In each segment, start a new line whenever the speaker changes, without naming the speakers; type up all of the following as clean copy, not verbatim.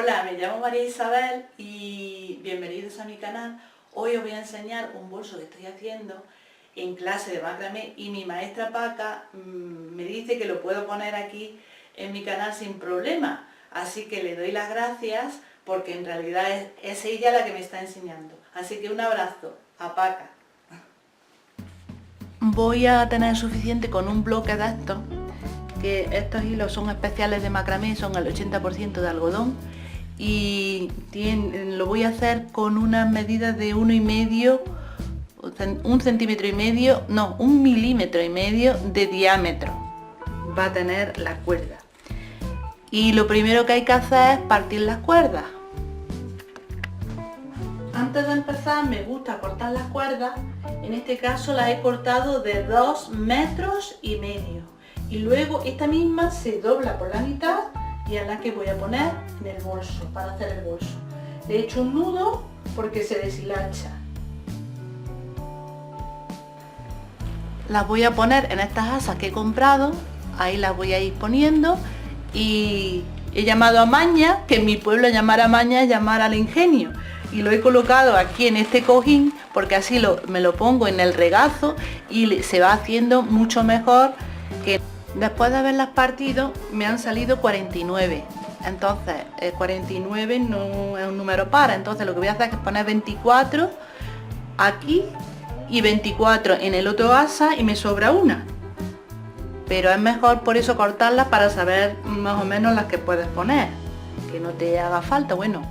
Hola, me llamo María Isabel y bienvenidos a mi canal. Hoy os voy a enseñar un bolso que estoy haciendo en clase de macramé y mi maestra Paca me dice que lo puedo poner aquí en mi canal sin problema. Así que le doy las gracias porque en realidad es ella la que me está enseñando. Así que un abrazo a Paca. Voy a tener suficiente con un bloque de estos, que estos hilos son especiales de macramé, son el 80% de algodón y lo voy a hacer con unas medidas de 1,5, 1,5 centímetros, no, 1,5 milímetros de diámetro va a tener la cuerda. Y lo primero que hay que hacer es partir las cuerdas. Antes de empezar me gusta cortar las cuerdas, en este caso las he cortado de 2,5 metros y luego esta misma se dobla por la mitad y es la que voy a poner en el bolso, para hacer el bolso. Le he hecho un nudo porque se deshilacha. Las voy a poner en estas asas que he comprado, ahí las voy a ir poniendo y he llamado a maña, que en mi pueblo llamar a maña es llamar al ingenio. Y lo he colocado aquí en este cojín porque así me lo pongo en el regazo y se va haciendo mucho mejor. Que después de haberlas partido me han salido 49, entonces 49 no es un número par, entonces lo que voy a hacer es poner 24 aquí y 24 en el otro asa y me sobra una, pero es mejor por eso cortarlas para saber más o menos las que puedes poner, que no te haga falta, bueno,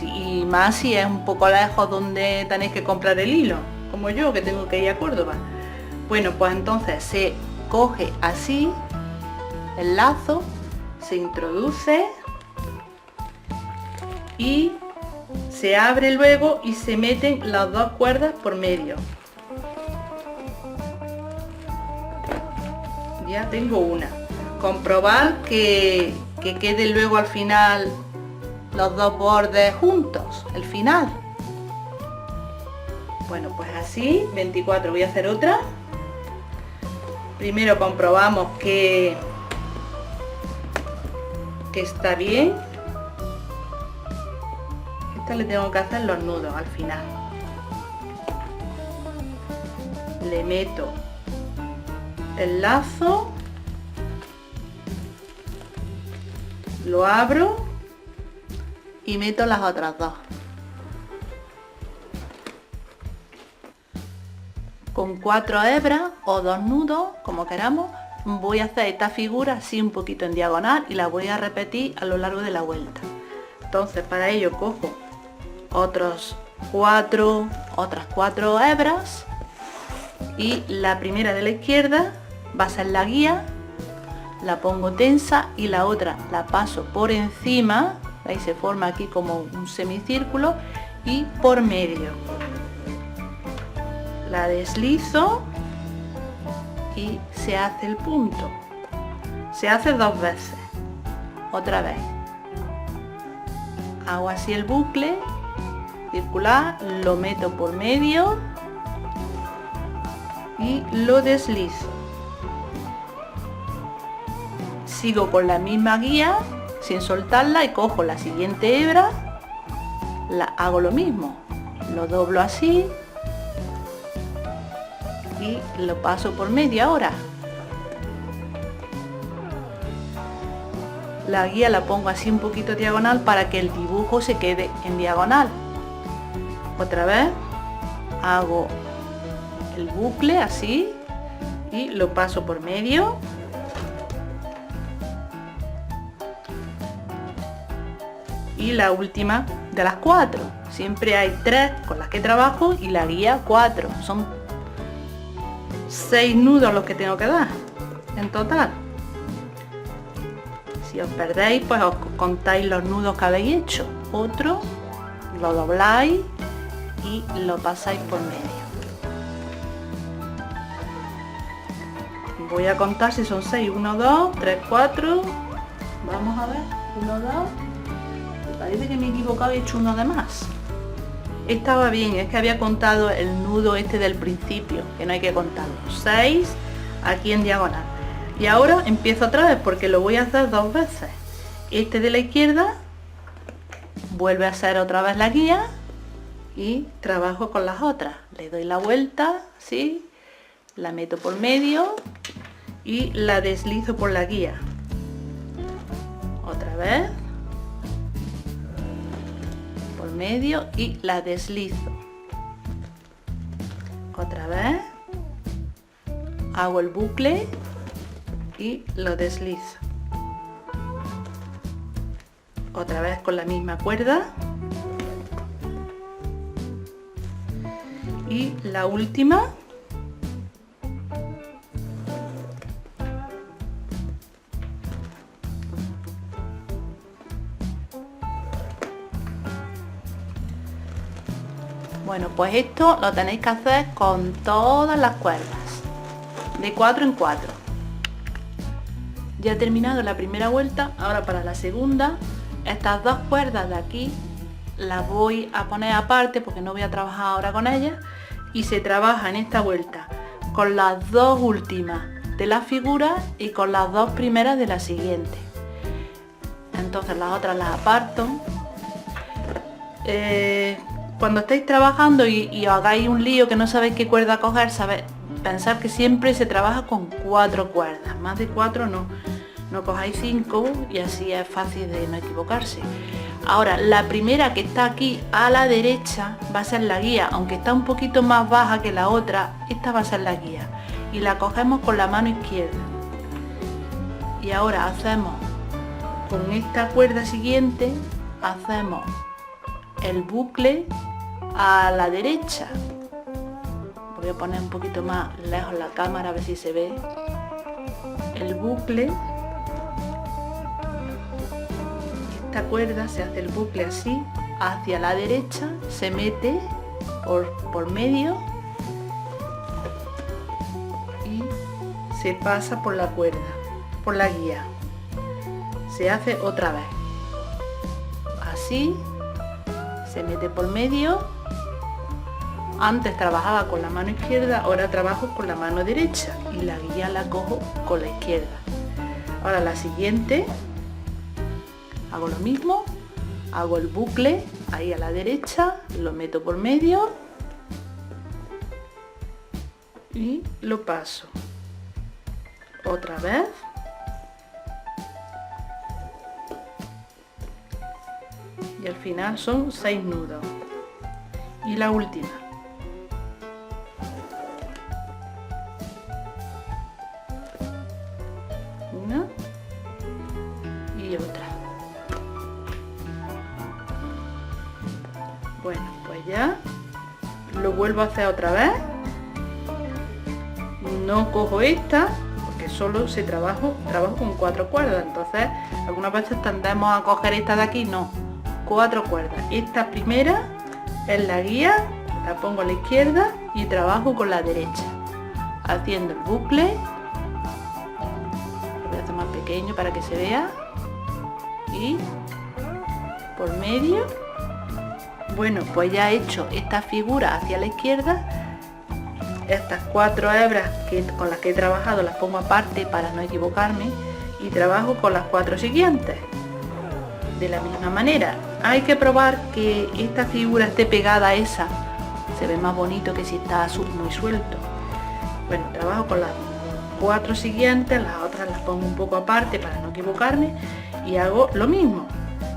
y más si es un poco lejos donde tenéis que comprar el hilo, como yo que tengo que ir a Córdoba. Bueno, pues entonces se coge así el lazo, se introduce y se abre luego y se meten las dos cuerdas por medio. Ya tengo una. Comprobar que quede luego al final los dos bordes juntos, el final. Bueno, pues así, 24, voy a hacer otra. Primero comprobamos que está bien. Esta le tengo que hacer los nudos al final. Le meto el lazo, lo abro y meto las otras dos. Con 4 hebras o 2 nudos, como queramos, voy a hacer esta figura así un poquito en diagonal y la voy a repetir a lo largo de la vuelta. Entonces para ello cojo otras 4 hebras y la primera de la izquierda va a ser la guía, la pongo tensa y la otra la paso por encima, ahí se forma aquí como un semicírculo y por medio. La deslizo y se hace el punto. Se hace 2 veces. Otra vez. Hago así el bucle circular, lo meto por medio y lo deslizo. Sigo con la misma guía sin soltarla y cojo la siguiente hebra, hago lo mismo, lo doblo así y lo paso por media hora. La guía la pongo así un poquito diagonal para que el dibujo se quede en diagonal. Otra vez hago el bucle así y lo paso por medio. Y la última de las 4. Siempre hay 3 con las que trabajo y la guía 4. Son 6 nudos los que tengo que dar en total. Si os perdéis, pues os contáis los nudos que habéis hecho. Otro, lo dobláis y lo pasáis por medio. Voy a contar si son 6. 1, 2, 3, 4. Vamos a ver. 1, 2. Parece que me he equivocado y he hecho uno de más. Estaba bien, es que había contado el nudo este del principio, que no hay que contarlo. 6 aquí en diagonal. Y ahora empiezo otra vez porque lo voy a hacer 2 veces. Este de la izquierda vuelve a hacer otra vez la guía y trabajo con las otras. Le doy la vuelta, ¿sí? La meto por medio y la deslizo por la guía. Otra vez por medio y la deslizo. Otra vez hago el bucle y lo deslizo. Otra vez con la misma cuerda. Y la última. Bueno, pues esto lo tenéis que hacer con todas las cuerdas, de 4 en 4. Ya he terminado la primera vuelta, ahora para la segunda, estas dos cuerdas de aquí las voy a poner aparte porque no voy a trabajar ahora con ellas, y se trabaja en esta vuelta con las dos últimas de la figura y con las dos primeras de la siguiente. Entonces las otras las aparto. Cuando estáis trabajando y os hagáis un lío que no sabéis qué cuerda coger, pensar que siempre se trabaja con 4 cuerdas, más de 4 no cojáis 5 y así es fácil de no equivocarse. Ahora, la primera que está aquí a la derecha va a ser la guía, aunque está un poquito más baja que la otra, esta va a ser la guía y la cogemos con la mano izquierda. Y ahora hacemos con esta cuerda siguiente, hacemos el bucle a la derecha. Voy a poner un poquito más lejos la cámara a ver si se ve el bucle. Esta cuerda se hace el bucle así hacia la derecha, se mete por medio y se pasa por la cuerda, por la guía. Se hace otra vez así, se mete por medio. Antes trabajaba con la mano izquierda, ahora trabajo con la mano derecha y la guía la cojo con la izquierda. Ahora la siguiente, hago lo mismo, hago el bucle ahí a la derecha, lo meto por medio y lo paso. Otra vez. Y al final son 6 nudos. Y la última. Una y otra. Bueno, pues ya lo vuelvo a hacer otra vez. No cojo esta porque solo se trabajo con 4 cuerdas, entonces algunas veces tendemos a coger esta de aquí, no, 4 cuerdas. Esta primera es la guía, la pongo a la izquierda y trabajo con la derecha, haciendo el bucle. Lo voy a hacer más pequeño para que se vea y por medio. Bueno, pues ya he hecho esta figura hacia la izquierda. Estas 4 hebras con las que he trabajado las pongo aparte para no equivocarme y trabajo con las 4 siguientes de la misma manera. Hay que probar que esta figura esté pegada a esa, se ve más bonito que si está muy suelto. Bueno, trabajo con las 4 siguientes, las otras las pongo un poco aparte para no equivocarme y hago lo mismo.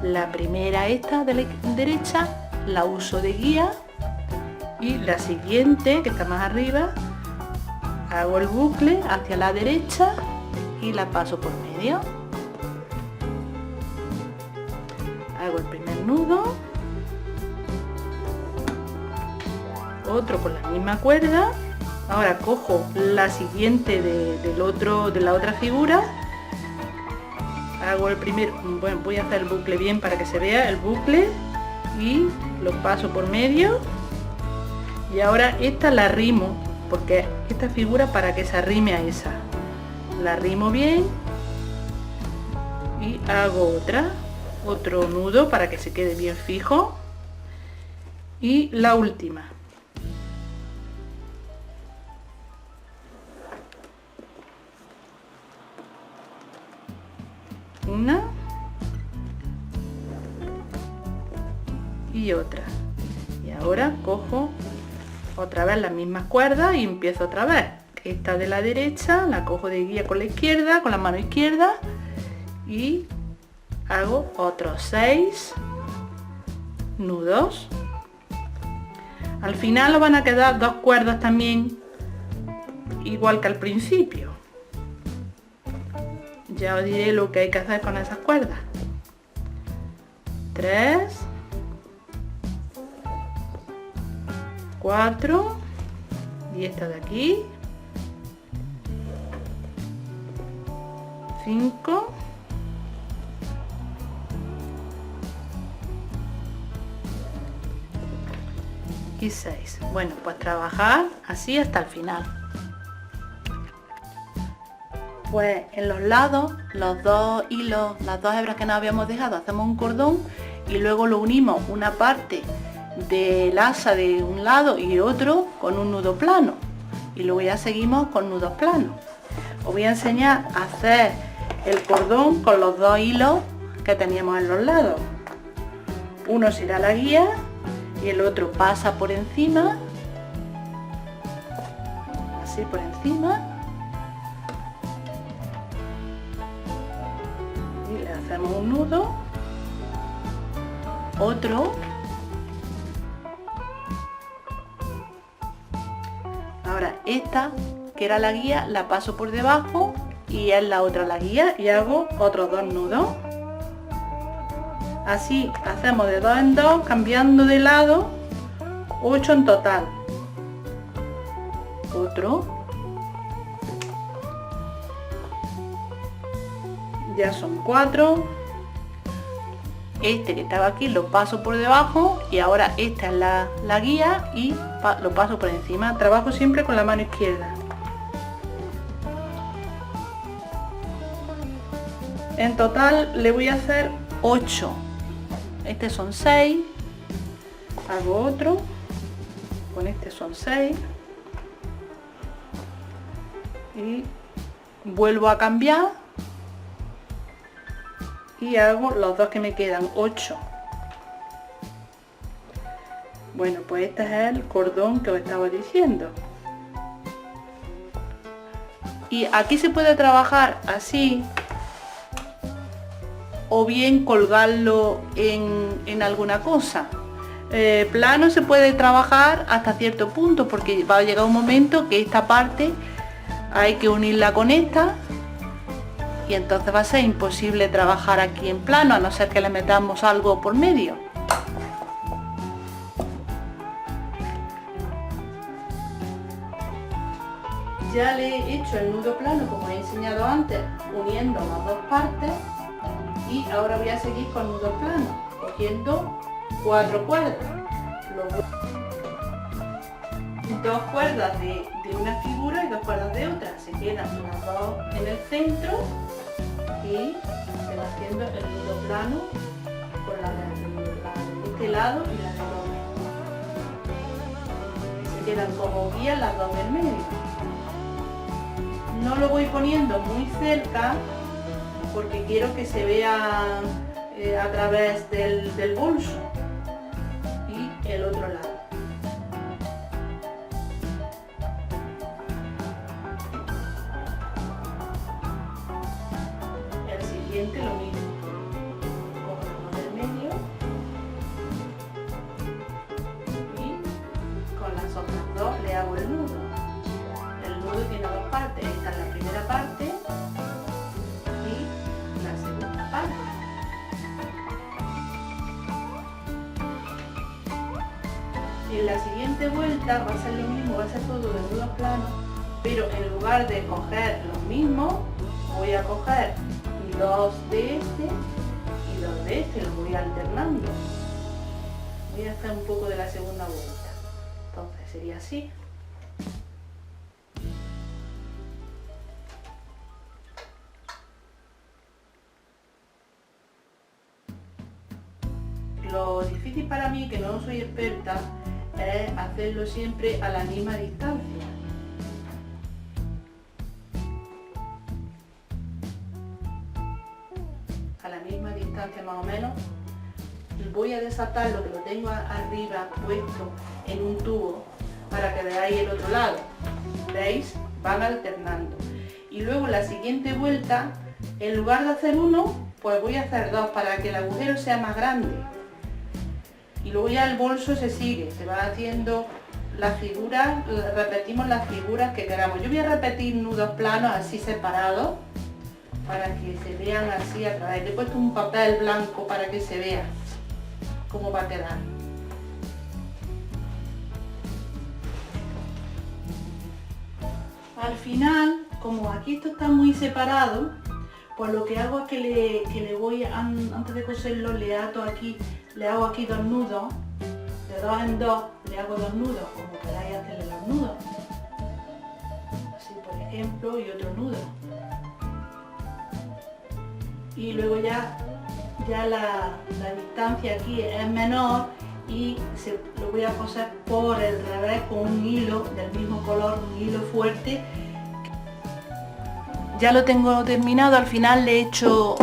La primera, esta de la derecha, la uso de guía y la siguiente, que está más arriba, hago el bucle hacia la derecha y la paso por medio. Hago el primer nudo, otro con la misma cuerda. Ahora cojo la siguiente de la otra figura, hago el primer, bueno, voy a hacer el bucle bien para que se vea el bucle y lo paso por medio. Y ahora esta la arrimo, porque esta figura para que se arrime a esa, la arrimo bien y hago otro nudo para que se quede bien fijo y la última. Una y otra. Y ahora cojo otra vez las mismas cuerdas y empiezo otra vez. Esta de la derecha la cojo de guía con la izquierda, con la mano izquierda, y hago otros 6 nudos. Al final os van a quedar 2 cuerdas también, igual que al principio. Ya os diré lo que hay que hacer con esas cuerdas. 3, 4 y esta de aquí, 5, y 6. Bueno, pues trabajar así hasta el final. Pues en los lados, los dos hilos, las dos hebras que nos habíamos dejado, hacemos un cordón y luego lo unimos una parte del asa de un lado y otro con un nudo plano, y luego ya seguimos con nudos planos. Os voy a enseñar a hacer el cordón con los dos hilos que teníamos en los lados. Uno será la guía y el otro pasa por encima, así por encima, y le hacemos un nudo, otro. Ahora esta, que era la guía, la paso por debajo y es la otra la guía, y hago otros 2 nudos. Así hacemos de 2 en 2, cambiando de lado, 8 en total. Otro. Ya son 4. Este que estaba aquí lo paso por debajo y ahora esta es la guía y lo paso por encima. Trabajo siempre con la mano izquierda. En total le voy a hacer 8. Este son 6. Hago otro. Con este son 6. Y vuelvo a cambiar. Y hago los dos que me quedan, 8. Bueno, pues este es el cordón que os estaba diciendo. Y aquí se puede trabajar así, o bien colgarlo en alguna cosa. Plano se puede trabajar hasta cierto punto, porque va a llegar un momento que esta parte hay que unirla con esta, y entonces va a ser imposible trabajar aquí en plano, a no ser que le metamos algo por medio. Ya le he hecho el nudo plano, como he enseñado antes, uniendo las dos partes, y ahora voy a seguir con nudo plano, cogiendo 4 cuerdas. Dos cuerdas de una figura y 2 cuerdas de otra. Se quedan las dos en el centro y se va haciendo el nudo plano con la de este lado y la de otro. Se quedan como guías las dos del medio. No lo voy poniendo muy cerca porque quiero que se vea a través del bolso, y el otro lado. El siguiente lo mismo. Cojo uno del medio y con las otras dos le hago el nudo. El nudo tiene dos partes. Esta es la primera parte y la segunda parte. En la siguiente vuelta va a ser lo mismo, va a ser todo de nudos planos, pero en lugar de coger los mismos, voy a coger 2 de este y 2 de este, los voy alternando. Voy a hacer un poco de la segunda vuelta. Entonces sería así. Lo difícil para mí, que no soy experta, es hacerlo siempre a la misma distancia. A la misma distancia más o menos. voy a desatar lo que lo tengo arriba puesto en un tubo para que veáis el otro lado. ¿Veis? Van alternando. Y luego la siguiente vuelta, en lugar de hacer uno, pues voy a hacer dos para que el agujero sea más grande. Y luego ya el bolso se sigue, se va haciendo las figuras, repetimos las figuras que queramos. Yo voy a repetir nudos planos así separados para que se vean así a través. Le he puesto un papel blanco para que se vea cómo va a quedar. Al final, como aquí esto está muy separado, pues lo que hago es que le voy, antes de coserlo, le ato aquí, le hago aquí 2 nudos, de 2 en 2, le hago 2 nudos, como queráis hacerle los nudos. Así por ejemplo, y otro nudo. Y luego ya la distancia aquí es menor y lo voy a coser por el revés con un hilo del mismo color, un hilo fuerte. Ya lo tengo terminado, al final le he hecho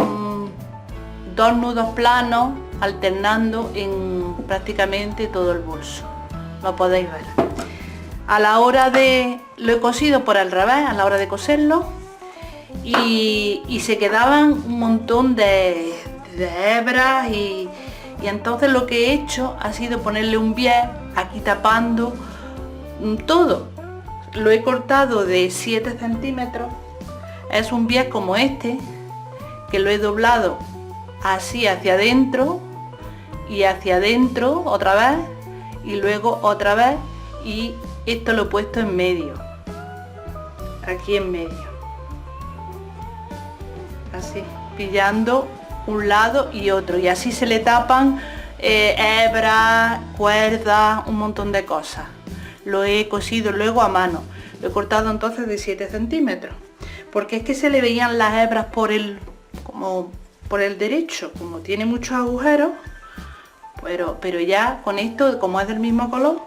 2 nudos planos alternando en prácticamente todo el bolso, lo podéis ver. A la hora de, lo he cosido por el revés, a la hora de coserlo, y se quedaban un montón de hebras y entonces lo que he hecho ha sido ponerle un bies aquí tapando todo. Lo he cortado de 7 centímetros, es un bies como este, que lo he doblado así hacia adentro y hacia adentro otra vez y luego otra vez, y esto lo he puesto en medio, aquí en medio, así, pillando un lado y otro, y así se le tapan hebras, cuerdas, un montón de cosas. Lo he cosido luego a mano, lo he cortado entonces de 7 centímetros, porque es que se le veían las hebras por el derecho, como tiene muchos agujeros, pero ya con esto, como es del mismo color,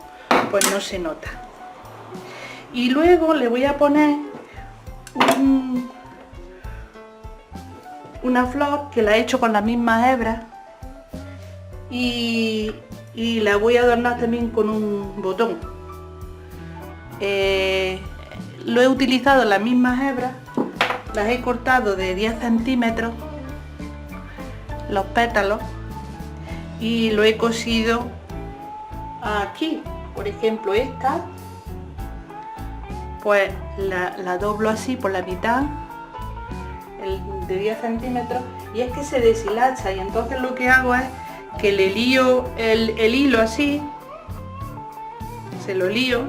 pues no se nota. Y luego le voy a poner una flor que la he hecho con las mismas hebras y la voy a adornar también con un botón. Lo he utilizado las mismas hebras, las he cortado de 10 centímetros los pétalos y lo he cosido aquí. Por ejemplo, esta pues la doblo así por la mitad, de 10 centímetros, y es que se deshilacha, y entonces lo que hago es que le lío el hilo así, se lo lío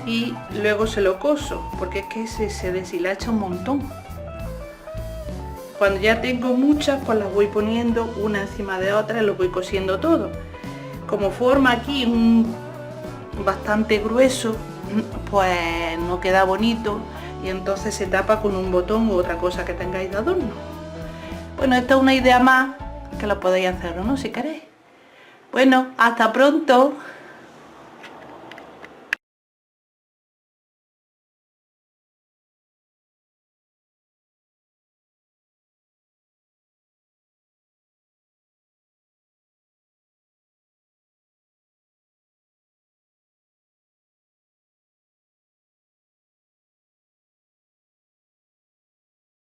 y luego se lo coso, porque es que se deshilacha un montón. Cuando ya tengo muchas, pues las voy poniendo una encima de otra y lo voy cosiendo todo. Como forma aquí bastante grueso, pues no queda bonito, y entonces se tapa con un botón u otra cosa que tengáis de adorno. Bueno, esta es una idea más que lo podéis hacer, ¿no? Si queréis. Bueno, hasta pronto.